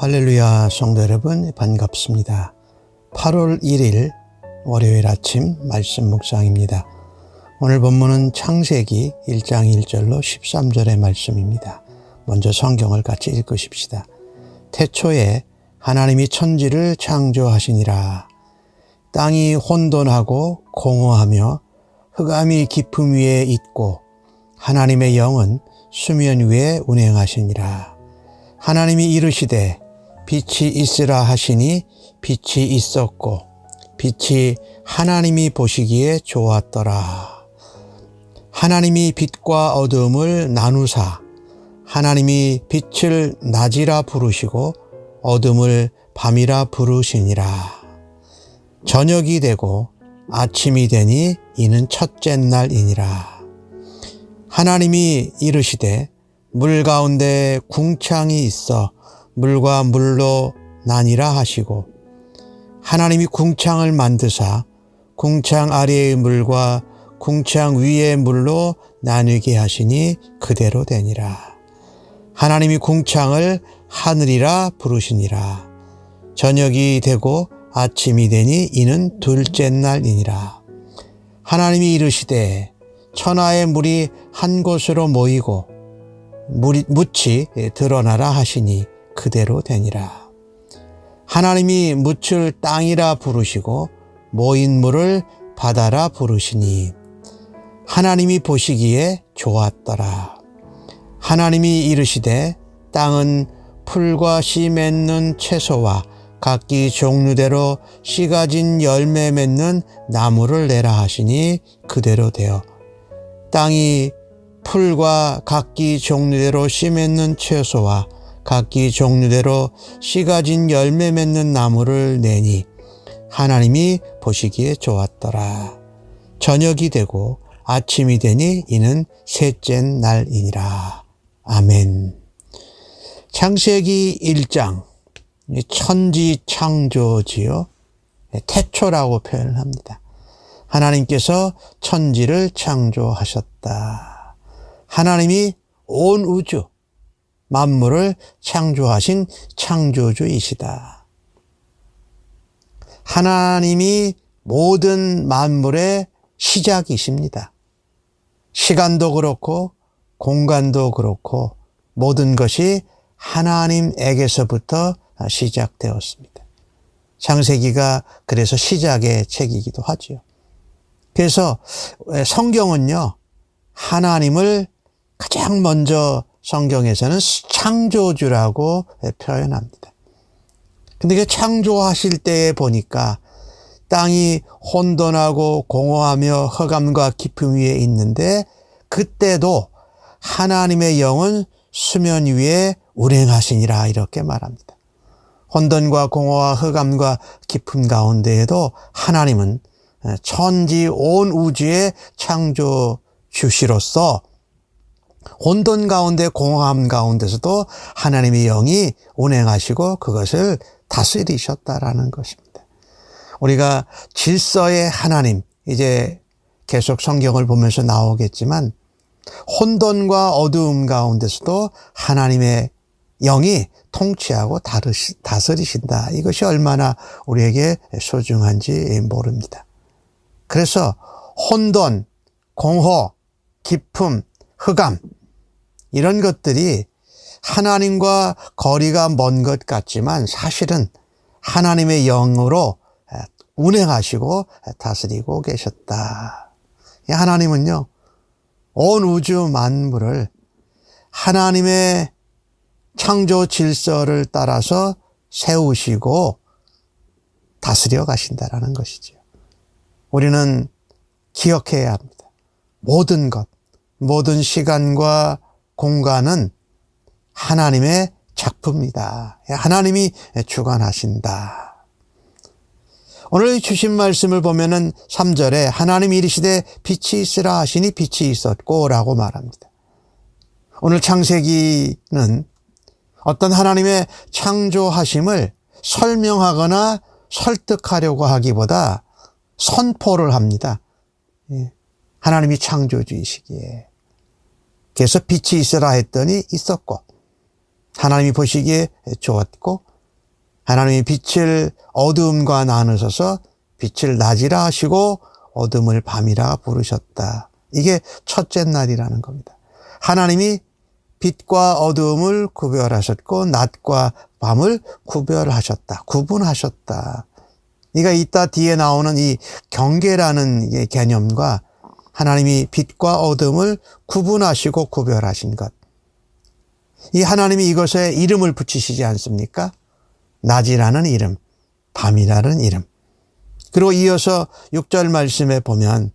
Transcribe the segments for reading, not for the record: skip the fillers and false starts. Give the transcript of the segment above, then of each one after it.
할렐루야, 성도 여러분 반갑습니다. 8월 1일 월요일 아침 말씀 묵상입니다. 오늘 본문은 창세기 1장 1절로 13절의 말씀입니다. 먼저 성경을 같이 읽으십시다. 태초에 하나님이 천지를 창조하시니라. 땅이 혼돈하고 공허하며 흑암이 깊음 위에 있고 하나님의 영은 수면 위에 운행하시니라. 하나님이 이르시되 빛이 있으라 하시니 빛이 있었고 빛이 하나님이 보시기에 좋았더라. 하나님이 빛과 어두움을 나누사 하나님이 빛을 낮이라 부르시고 어둠을 밤이라 부르시니라. 저녁이 되고 아침이 되니 이는 첫째 날이니라. 하나님이 이르시되 물 가운데 궁창이 있어 물과 물로 나뉘라 하시고 하나님이 궁창을 만드사 궁창 아래의 물과 궁창 위의 물로 나뉘게 하시니 그대로 되니라. 하나님이 궁창을 하늘이라 부르시니라. 저녁이 되고 아침이 되니 이는 둘째 날이니라. 하나님이 이르시되 천하의 물이 한 곳으로 모이고 묻이 드러나라 하시니 그대로 되니라. 하나님이 묻을 땅이라 부르시고 모인 물을 바다라 부르시니 하나님이 보시기에 좋았더라. 하나님이 이르시되 땅은 풀과 씨 맺는 채소와 각기 종류대로 씨 가진 열매 맺는 나무를 내라 하시니 그대로 되어 땅이 풀과 각기 종류대로 씨 맺는 채소와 각기 종류대로 씨 가진 열매 맺는 나무를 내니 하나님이 보시기에 좋았더라. 저녁이 되고 아침이 되니 이는 셋째 날이니라. 아멘. 창세기 1장 천지 창조지요. 태초라고 표현을 합니다. 하나님께서 천지를 창조하셨다. 하나님이 온 우주 만물을 창조하신 창조주이시다. 하나님이 모든 만물의 시작이십니다. 시간도 그렇고 공간도 그렇고 모든 것이 하나님에게서부터 시작되었습니다. 창세기가 그래서 시작의 책이기도 하죠. 그래서 성경은요, 하나님을 가장 먼저 성경에서는 창조주라고 표현합니다. 근데 그 창조하실 때에 보니까 땅이 혼돈하고 공허하며 흑암과 깊음 위에 있는데 그때도 하나님의 영은 수면 위에 운행하시니라 이렇게 말합니다. 혼돈과 공허와 흑암과 깊음 가운데에도 하나님은 천지 온 우주의 창조주시로서 혼돈 가운데 공허함 가운데서도 하나님의 영이 운행하시고 그것을 다스리셨다라는 것입니다. 우리가 질서의 하나님, 이제 계속 성경을 보면서 나오겠지만 혼돈과 어두움 가운데서도 하나님의 영이 통치하고 다스리신다. 이것이 얼마나 우리에게 소중한지 모릅니다. 그래서 혼돈, 공허, 깊음, 흑암 이런 것들이 하나님과 거리가 먼 것 같지만 사실은 하나님의 영으로 운행하시고 다스리고 계셨다. 하나님은요, 온 우주 만물을 하나님의 창조 질서를 따라서 세우시고 다스려 가신다라는 것이죠. 우리는 기억해야 합니다. 모든 것, 모든 시간과 공간은 하나님의 작품이다. 하나님이 주관하신다. 오늘 주신 말씀을 보면은 3절에 하나님이 이르시되 빛이 있으라 하시니 빛이 있었고 라고 말합니다. 오늘 창세기는 어떤 하나님의 창조하심을 설명하거나 설득하려고 하기보다 선포를 합니다. 하나님이 창조주이시기에. 그래서 빛이 있으라 했더니 있었고 하나님이 보시기에 좋았고 하나님이 빛을 어두움과 나누셔서 빛을 낮이라 하시고 어둠을 밤이라 부르셨다. 이게 첫째 날이라는 겁니다. 하나님이 빛과 어두움을 구별하셨고 낮과 밤을 구별하셨다. 구분하셨다. 그러니까 이따 뒤에 나오는 이 경계라는 개념과 하나님이 빛과 어둠을 구분하시고 구별하신 것. 이 하나님이 이것에 이름을 붙이시지 않습니까? 낮이라는 이름, 밤이라는 이름. 그리고 이어서 6절 말씀에 보면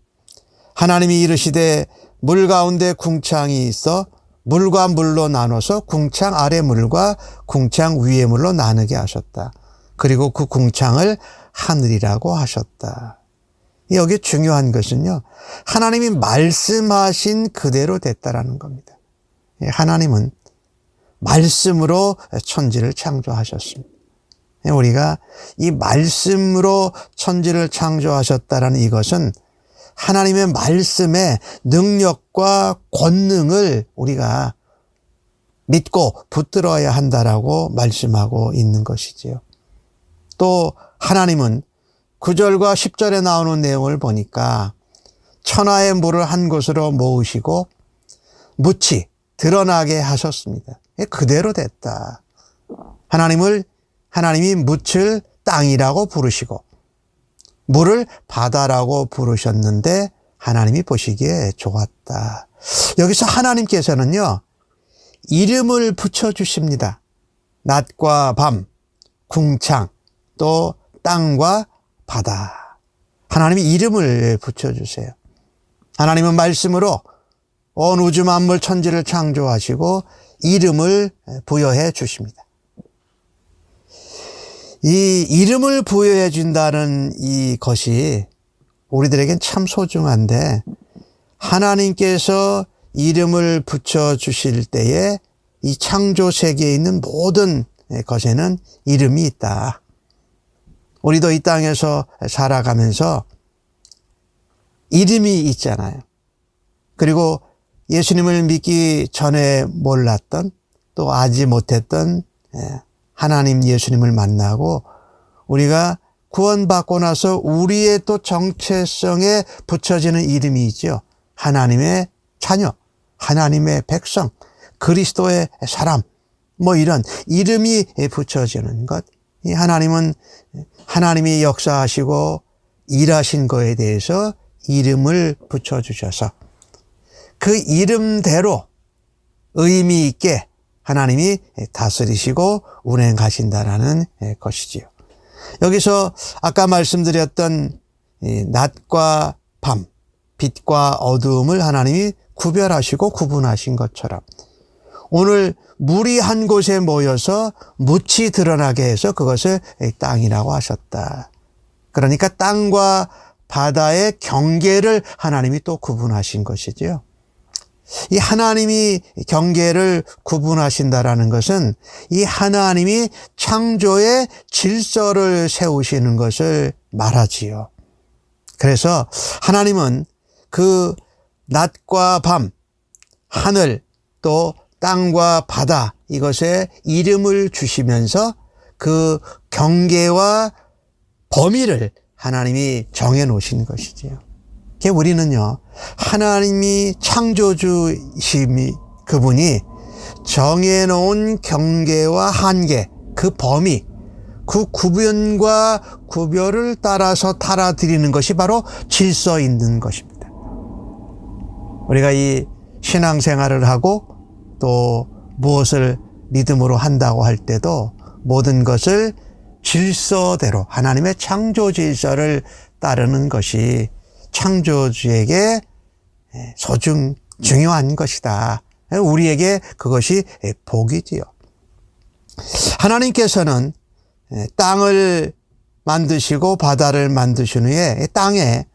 하나님이 이르시되 물 가운데 궁창이 있어 물과 물로 나눠서 궁창 아래 물과 궁창 위의 물로 나누게 하셨다. 그리고 그 궁창을 하늘이라고 하셨다. 여기 중요한 것은요, 하나님이 말씀하신 그대로 됐다라는 겁니다. 하나님은 말씀으로 천지를 창조하셨습니다. 우리가 이 말씀으로 천지를 창조하셨다라는 이것은 하나님의 말씀의 능력과 권능을 우리가 믿고 붙들어야 한다라고 말씀하고 있는 것이지요. 또 하나님은 9절과 10절에 나오는 내용을 보니까 천하의 물을 한 곳으로 모으시고 묻이 드러나게 하셨습니다. 그대로 됐다. 하나님이 묻을 땅이라고 부르시고 물을 바다라고 부르셨는데 하나님이 보시기에 좋았다. 여기서 하나님께서는요, 이름을 붙여주십니다. 낮과 밤, 궁창, 또 땅과 바다. 하나님이 이름을 붙여주세요. 하나님은 말씀으로 온 우주 만물 천지를 창조하시고 이름을 부여해 주십니다. 이 이름을 부여해 준다는 이 것이 우리들에겐 참 소중한데 하나님께서 이름을 붙여주실 때에 이 창조 세계에 있는 모든 것에는 이름이 있다. 우리도 이 땅에서 살아가면서 이름이 있잖아요. 그리고 예수님을 믿기 전에 몰랐던 또 알지 못했던 하나님 예수님을 만나고 우리가 구원받고 나서 우리의 또 정체성에 붙여지는 이름이 있죠. 하나님의 자녀, 하나님의 백성, 그리스도의 사람, 이런 이름이 붙여지는 것. 이 하나님은 하나님이 역사하시고 일하신 거에 대해서 이름을 붙여주셔서 그 이름대로 의미 있게 하나님이 다스리시고 운행하신다라는 것이지요. 여기서 아까 말씀드렸던 낮과 밤, 빛과 어두움을 하나님이 구별하시고 구분하신 것처럼 오늘 물이 한 곳에 모여서 묻이 드러나게 해서 그것을 땅이라고 하셨다. 그러니까 땅과 바다의 경계를 하나님이 또 구분하신 것이지요. 이 하나님이 경계를 구분하신다라는 것은 이 하나님이 창조의 질서를 세우시는 것을 말하지요. 그래서 하나님은 그 낮과 밤, 하늘, 또 땅과 바다 이것에 이름을 주시면서 그 경계와 범위를 하나님이 정해 놓으신 것이지요. 우리는요, 하나님이 창조주심이 그분이 정해놓은 경계와 한계, 그 범위, 그 구분과 구별을 따라서 따라드리는 것이 바로 질서 있는 것입니다. 우리가 이 신앙생활을 하고 또 무엇을 믿음으로 한다고 할 때도 모든 것을 질서대로 하나님의 창조 질서를 따르는 것이 창조주에게 중요한 것이다. 우리에게 그것이 복이지요. 하나님께서는 땅을 만드시고 바다를 만드신 후에 땅에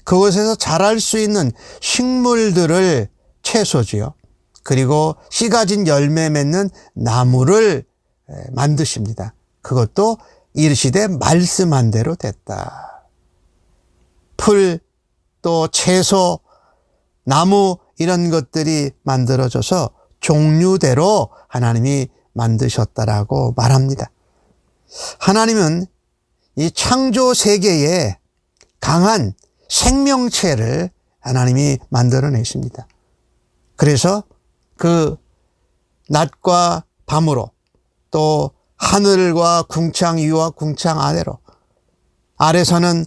그곳에서 자랄 수 있는 식물들을 채소지요. 그리고 씨 가진 열매 맺는 나무를 만드십니다. 그것도 이르시되 말씀한 대로 됐다. 풀, 또 채소, 나무 이런 것들이 만들어져서 종류대로 하나님이 만드셨다라고 말합니다. 하나님은 이 창조 세계에 강한 생명체를 하나님이 만들어내십니다. 그래서 그 낮과 밤으로, 또 하늘과 궁창 위와 궁창 아래로, 아래서는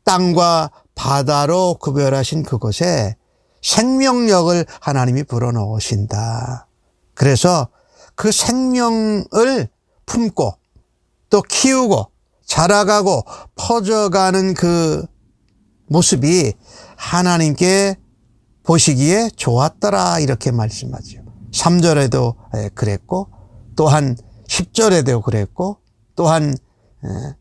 땅과 바다로 구별하신 그곳에 생명력을 하나님이 불어넣으신다. 그래서 그 생명을 품고 또 키우고 자라가고 퍼져가는 그 모습이 하나님께 보시기에 좋았더라, 이렇게 말씀하죠. 3절에도 그랬고, 또한 10절에도 그랬고, 또한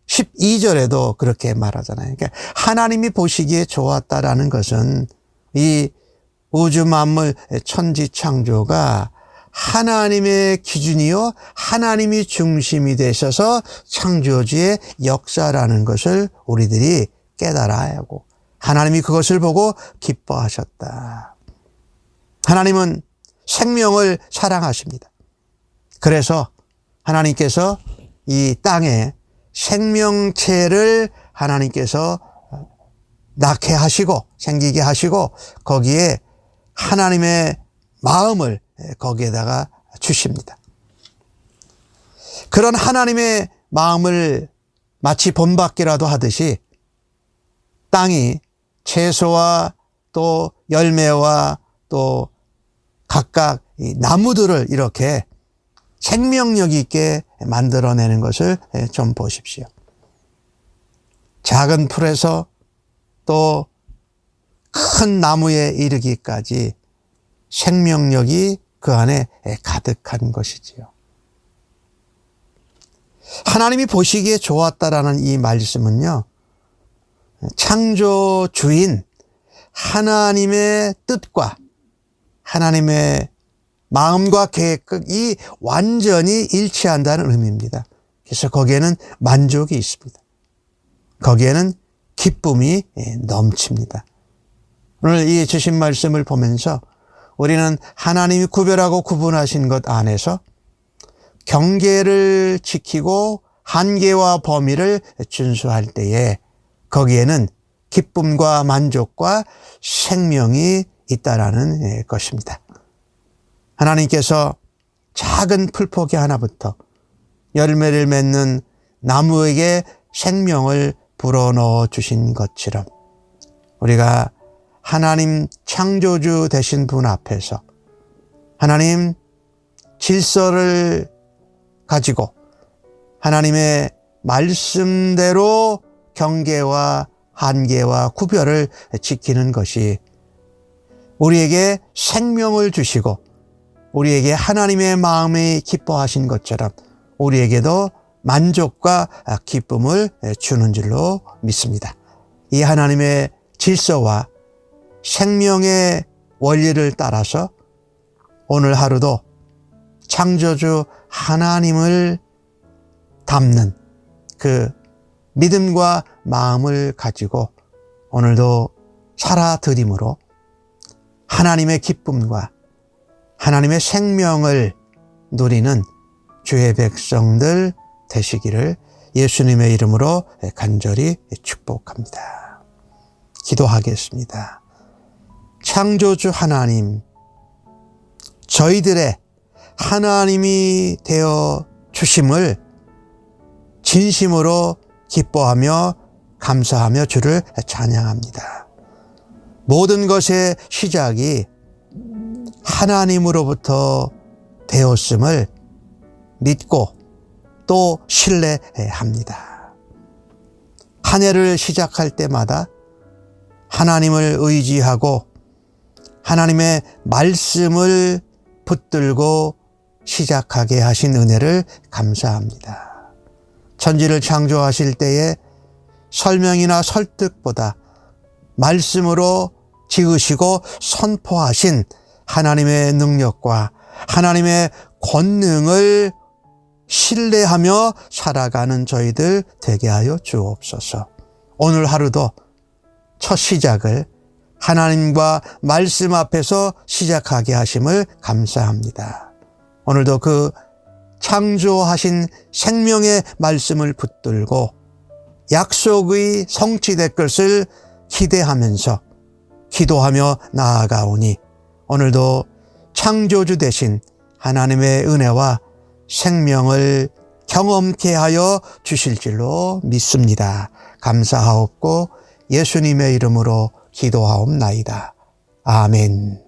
12절에도 그렇게 말하잖아요. 그러니까 하나님이 보시기에 좋았다라는 것은 이 우주 만물 천지 창조가 하나님의 기준이요, 하나님이 중심이 되셔서 창조주의 역사라는 것을 우리들이 깨달아야 하고, 하나님이 그것을 보고 기뻐하셨다. 하나님은 생명을 사랑하십니다. 그래서 하나님께서 이 땅에 생명체를 하나님께서 낳게 하시고 생기게 하시고, 거기에 하나님의 마음을 거기에다가 주십니다. 그런 하나님의 마음을 마치 본받기라도 하듯이 땅이 채소와 또 열매와 또 각각 이 나무들을 이렇게 생명력 있게 만들어내는 것을 좀 보십시오. 작은 풀에서 또 큰 나무에 이르기까지 생명력이 그 안에 가득한 것이지요. 하나님이 보시기에 좋았다라는 이 말씀은요, 창조주인 하나님의 뜻과 하나님의 마음과 계획이 완전히 일치한다는 의미입니다. 그래서 거기에는 만족이 있습니다. 거기에는 기쁨이 넘칩니다. 오늘 이 주신 말씀을 보면서 우리는 하나님이 구별하고 구분하신 것 안에서 경계를 지키고 한계와 범위를 준수할 때에 거기에는 기쁨과 만족과 생명이 있다라는 것입니다. 하나님께서 작은 풀포기 하나부터 열매를 맺는 나무에게 생명을 불어넣어 주신 것처럼 우리가 하나님 창조주 되신 분 앞에서 하나님 질서를 가지고 하나님의 말씀대로 경계와 한계와 구별을 지키는 것이 우리에게 생명을 주시고 우리에게 하나님의 마음이 기뻐하신 것처럼 우리에게도 만족과 기쁨을 주는 줄로 믿습니다. 이 하나님의 질서와 생명의 원리를 따라서 오늘 하루도 창조주 하나님을 닮는 그 믿음과 마음을 가지고 오늘도 살아드림으로 하나님의 기쁨과 하나님의 생명을 누리는 주의 백성들 되시기를 예수님의 이름으로 간절히 축복합니다. 기도하겠습니다. 창조주 하나님, 저희들의 하나님이 되어 주심을 진심으로 기뻐하며 감사하며 주를 찬양합니다. 모든 것의 시작이 하나님으로부터 되었음을 믿고 또 신뢰합니다. 한 해를 시작할 때마다 하나님을 의지하고 하나님의 말씀을 붙들고 시작하게 하신 은혜를 감사합니다. 천지를 창조하실 때에 설명이나 설득보다 말씀으로 지으시고 선포하신 하나님의 능력과 하나님의 권능을 신뢰하며 살아가는 저희들 되게 하여 주옵소서. 오늘 하루도 첫 시작을 하나님과 말씀 앞에서 시작하게 하심을 감사합니다. 오늘도 그 창조하신 생명의 말씀을 붙들고 약속의 성취될 것을 기대하면서 기도하며 나아가오니 오늘도 창조주 되신 하나님의 은혜와 생명을 경험케 하여 주실 줄로 믿습니다. 감사하옵고 예수님의 이름으로 기도하옵나이다. 아멘.